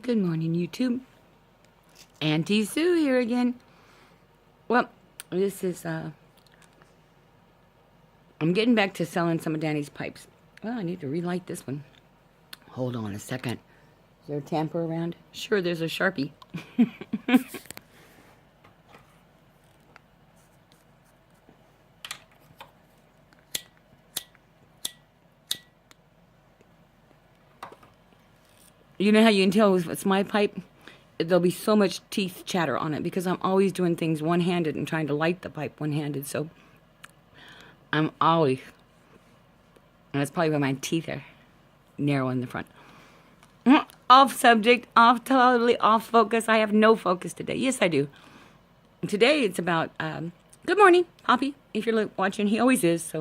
Good morning, YouTube. Auntie Sue here again. Well, this is, I'm getting back to selling some of Danny's pipes. Well, I need to relight this one. Hold on a second. Is there a tamper around? Sure, there's a Sharpie. You know how you can tell it's my pipe? There'll be so much teeth chatter on it because I'm always doing things one-handed and trying to light the pipe one-handed. So I'm always, and that's probably why my teeth are narrow in the front. Off subject, totally off focus. I have no focus today. Yes, I do. Today it's about, good morning, Poppy. If you're watching, he always is.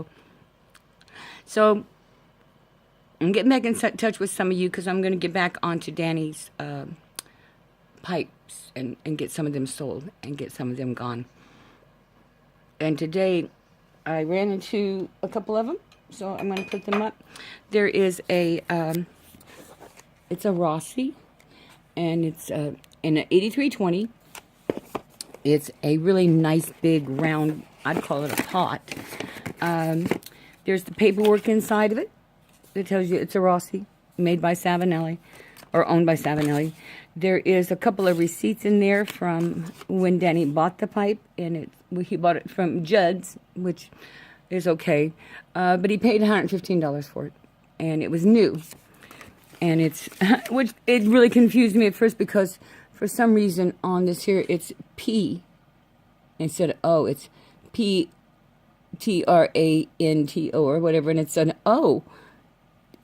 So I'm getting back in touch with some of you because I'm going to get back onto Danny's pipes and get some of them sold and get some of them gone. And today I ran into a couple of them, so I'm going to put them up. There is a, it's a Rossi, and it's in an 8320. It's a really nice big round, I'd call it a pot. There's the paperwork inside of it. It tells you it's a Rossi, made by Savinelli, or owned by Savinelli. There is a couple of receipts in there from when Danny bought the pipe, and he bought it from Judd's, which is okay, but he paid $115 for it, and it was new. And it's, which it really confused me at first because for some reason on this here it's P instead of O. It's P-T-R-A-N-T-O or whatever, and it's an O.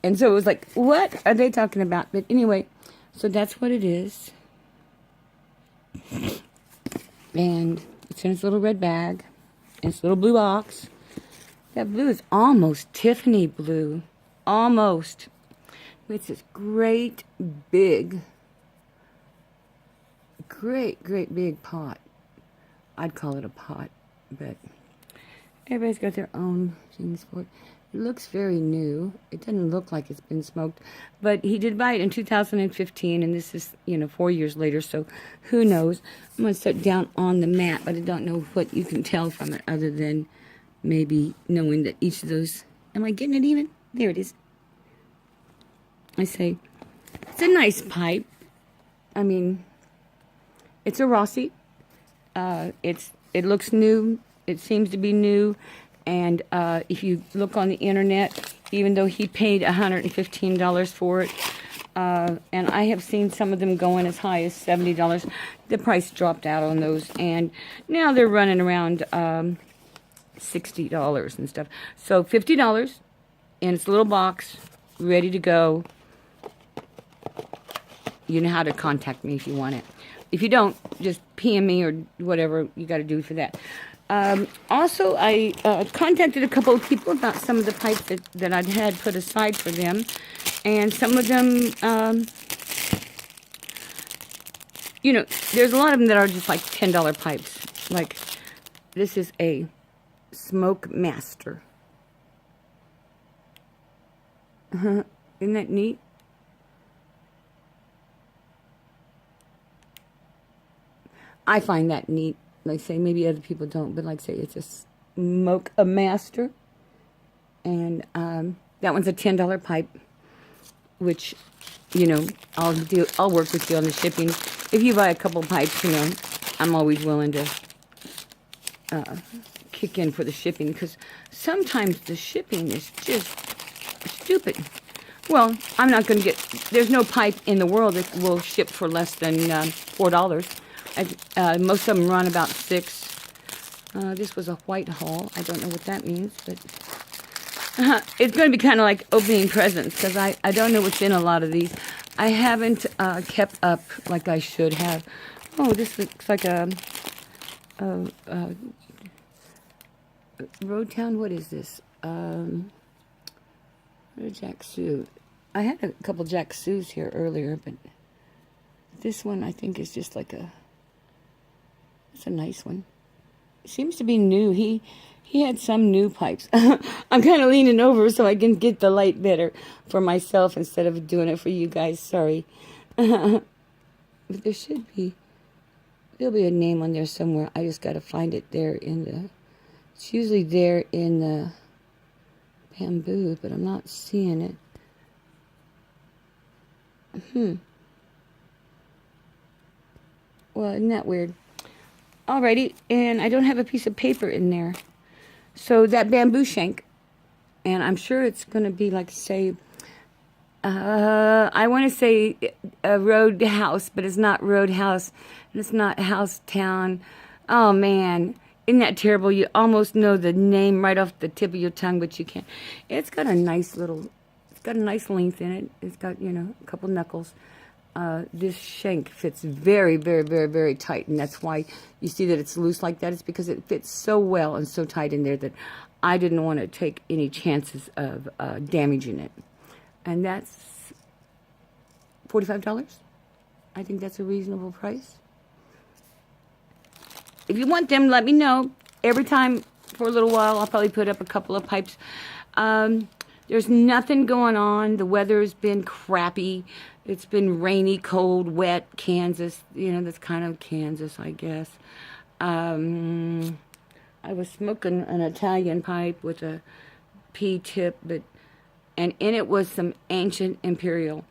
And so it was like, what are they talking about? But anyway, so that's what it is. And it's in its little red bag. In its little blue box. That blue is almost Tiffany blue. Almost. It's this great big pot. I'd call it a pot, but everybody's got their own things for it. It looks very new. It doesn't look like it's been smoked. But he did buy it in 2015, and this is, 4 years later, so who knows. I'm going to sit down on the mat, but I don't know what you can tell from it other than maybe knowing that each of those... Am I getting it even? There it is. I say, it's a nice pipe. I mean, it's a Rossi. It looks new. It seems to be new. And if you look on the internet, even though he paid $115 for it, and I have seen some of them going as high as $70, the price dropped out on those, and now they're running around $60 and stuff. So $50 in its little box, ready to go. You know how to contact me if you want it. If you don't, just PM me or whatever you got to do for that. Also, I contacted a couple of people about some of the pipes that I'd had put aside for them. And some of them, there's a lot of them that are just like $10 pipes. Like, this is a Smoke Master. Isn't that neat? I find that neat. Like say, maybe other people don't, but like say, it's a Smoke Master. And that one's a $10 pipe, which, I'll work with you on the shipping. If you buy a couple pipes, I'm always willing to kick in for the shipping, because sometimes the shipping is just stupid. Well, I'm not going to there's no pipe in the world that will ship for less than $4. Most of them run about $6. This was a white haul. I don't know what that means, but it's going to be kind of like opening presents because I don't know what's in a lot of these. I haven't kept up like I should have. Oh, this looks like a Roadtown. What is this? Jack Sue. I had a couple Jack Sues here earlier, but this one I think is just like it's a nice one. It seems to be new. He had some new pipes. I'm kind of leaning over so I can get the light better for myself instead of doing it for you guys. Sorry. But there should be, there'll be a name on there somewhere. I just got to find it there in the, it's usually there in the bamboo, but I'm not seeing it. Well, isn't that weird? Alrighty, and I don't have a piece of paper in there. So that bamboo shank, and I'm sure it's going to be like, say, I want to say a roadhouse, but it's not roadhouse, and it's not house town. Oh, man. Isn't that terrible? You almost know the name right off the tip of your tongue, but you can't. It's got a nice little, it's got a nice length in it. It's got, you know, a couple knuckles. This shank fits very, very, very, very tight, and that's why you see that it's loose like that. It's because it fits so well and so tight in there that I didn't want to take any chances of damaging it. And that's $45. I think that's a reasonable price. If you want them, let me know. Every time for a little while, I'll probably put up a couple of pipes. There's nothing going on. The weather's been crappy. It's been rainy, cold, wet, Kansas. You know, that's kind of Kansas, I guess. I was smoking an Italian pipe with a P-tip, and in it was some Ancient Imperial.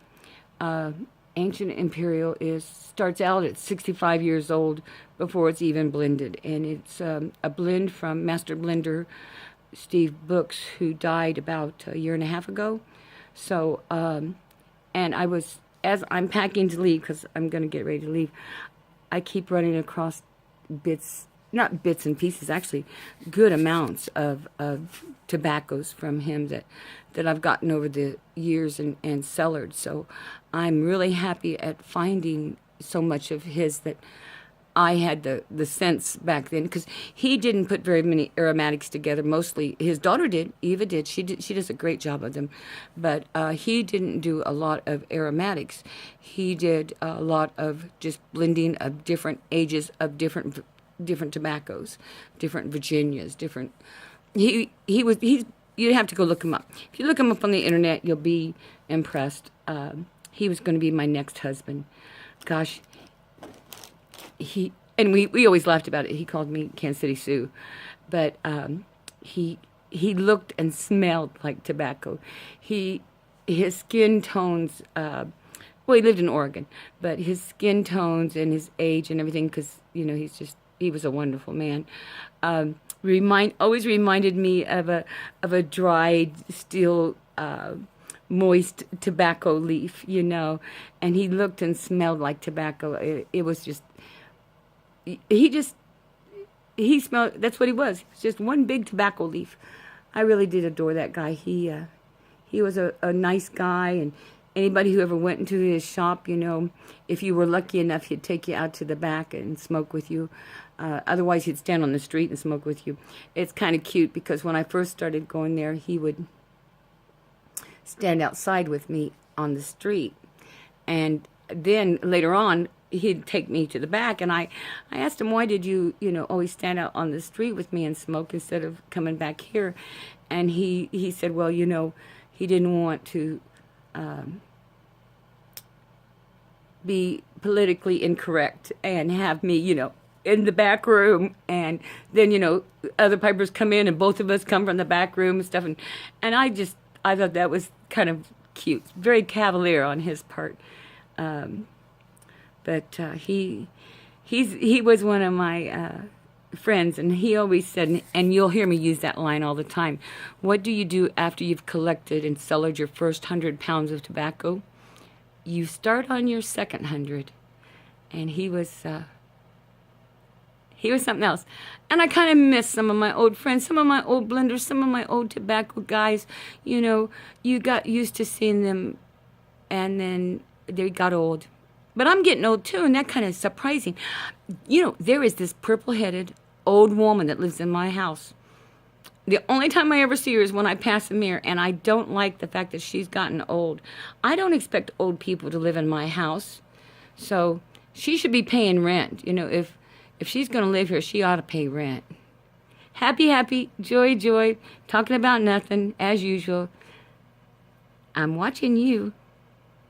Ancient Imperial starts out at 65 years old before it's even blended. And it's a blend from Master Blender Steve Brooks, who died about a year and a half ago. So, and I was, as I'm packing to leave, because I'm going to get ready to leave, I keep running across bits, not bits and pieces, actually, good amounts of tobaccos from him that I've gotten over the years and cellared. So I'm really happy at finding so much of his that I had the sense back then, because he didn't put very many aromatics together. Mostly his daughter did, Eva did. She does a great job of them, but he didn't do a lot of aromatics. He did a lot of just blending of different ages of different tobaccos, different Virginias, different. He's. You have to go look him up. If you look him up on the internet, you'll be impressed. He was going to be my next husband. Gosh. We always laughed about it. He called me Kansas City Sue, but he looked and smelled like tobacco. His skin tones. Well, he lived in Oregon, but his skin tones and his age and everything, because you know he was a wonderful man. Always reminded me of a dried, still moist tobacco leaf, you know, and he looked and smelled like tobacco. It was just. He smelled, that's what he was. He was just one big tobacco leaf. I really did adore that guy. He was a nice guy, and anybody who ever went into his shop, you know, if you were lucky enough, he'd take you out to the back and smoke with you. Otherwise, he'd stand on the street and smoke with you. It's kind of cute, because when I first started going there, he would stand outside with me on the street. And then later on, he'd take me to the back, and I asked him, why did you always stand out on the street with me and smoke instead of coming back here? And he said, well, you know, he didn't want to be politically incorrect and have me, you know, in the back room, and then, you know, other pipers come in and both of us come from the back room and stuff, and I thought that was kind of cute, very cavalier on his part. But he was one of my friends, and he always said, and you'll hear me use that line all the time, what do you do after you've collected and cellared your first 100 pounds of tobacco? You start on your second 100. And he was something else. And I kind of miss some of my old friends, some of my old blenders, some of my old tobacco guys. You know, you got used to seeing them, and then they got old. But I'm getting old too, and that kind of surprising. You know, there is this purple-headed old woman that lives in my house. The only time I ever see her is when I pass a mirror, and I don't like the fact that she's gotten old. I don't expect old people to live in my house, so she should be paying rent. You know, if she's going to live here, she ought to pay rent. Happy, joy, talking about nothing, as usual. I'm watching you.